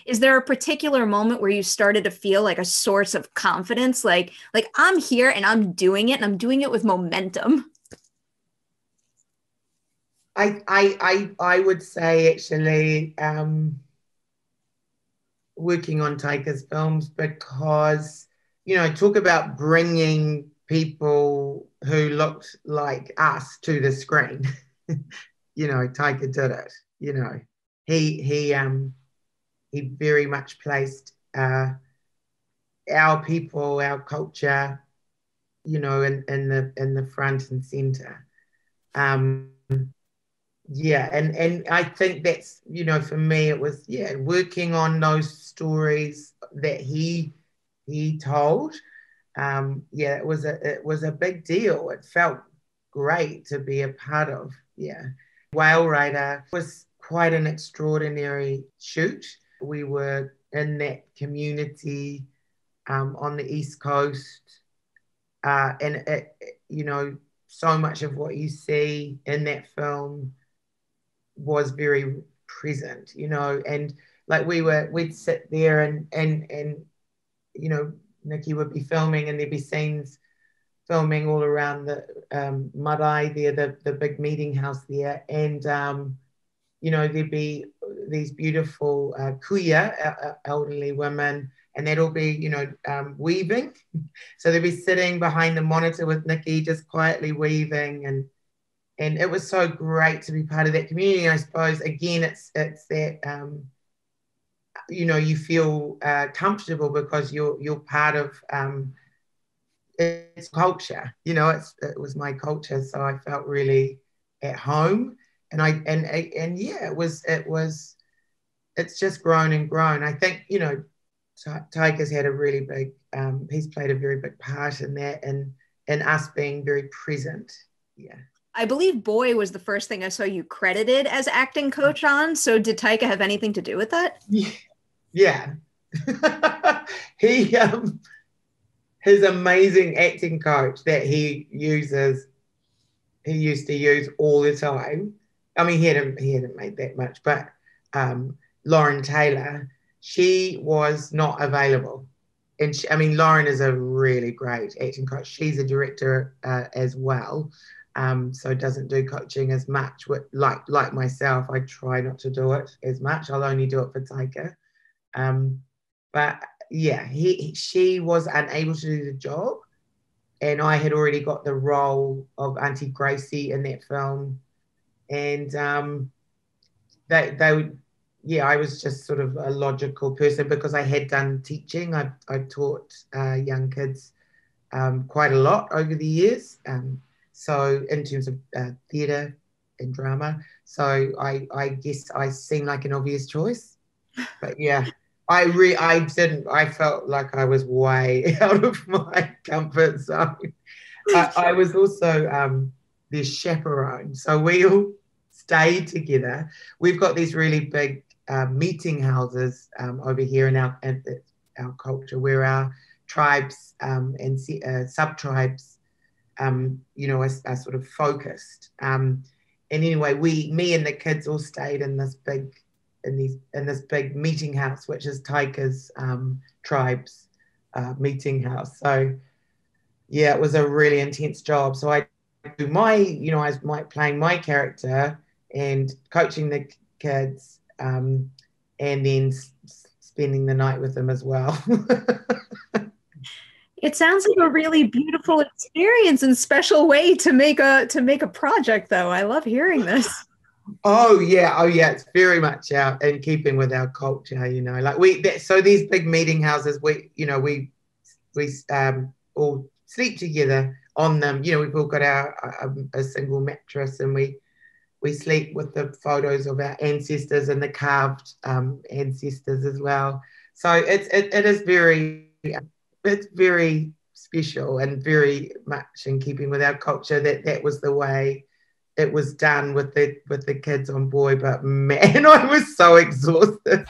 Is there a particular moment where you started to feel like a source of confidence? Like I'm here and I'm doing it and I'm doing it with momentum. I would say actually working on Taika's films because, talk about bringing people who looked like us to the screen. Taika did it. He very much placed our people, our culture, in the front and center. Yeah, and I think that's, for me it was, working on those stories that he told. It was a big deal. It felt great to be a part of. Yeah. Whale Rider was quite an extraordinary shoot. We were in that community on the East Coast, and so much of what you see in that film was very present, and like we'd sit there and Nikki would be filming and there'd be scenes filming all around the Marae there, the big meeting house there, and there'd be these beautiful kuya, elderly women, and they'd all be, weaving. So they'd be sitting behind the monitor with Nikki, just quietly weaving, and it was so great to be part of that community. I suppose again, it's that you feel comfortable because you're part of its culture. It was my culture, so I felt really at home. And it's just grown and grown. I think Taika's had a really big he's played a very big part in that, and us being very present. Yeah. I believe Boy was the first thing I saw you credited as acting coach on. So did Taika have anything to do with that? Yeah. He his amazing acting coach that he used to use all the time. I mean, he hadn't made that much, but Lauren Taylor, she was not available. And Lauren is a really great acting coach. She's a director as well. So doesn't do coaching as much. Like myself, I try not to do it as much. I'll only do it for Taika. But yeah, she was unable to do the job, and I had already got the role of Auntie Gracie in that film, and I was just sort of a logical person because I had done teaching. I taught young kids quite a lot over the years. So in terms of theatre and drama, so I guess I seemed like an obvious choice. But yeah, I felt like I was way out of my comfort zone. I was also their chaperone, so we all stayed together. We've got these really big meeting houses over here in our culture where our tribes and sub-tribes are sort of focused. And anyway, me and the kids all stayed in this big meeting house, which is Taika's tribes meeting house. So yeah, it was a really intense job. So I do I was playing my character and coaching the kids, and then spending the night with them as well. It sounds like a really beautiful experience and special way to make a project, though. I love hearing this. Oh yeah, it's very much in keeping with our culture. So these big meeting houses, we all sleep together on them. We've all got a single mattress, and we sleep with the photos of our ancestors and the carved ancestors as well. So it is very. It's very special and very much in keeping with our culture that was the way it was done with the kids on Boy. But man, I was so exhausted.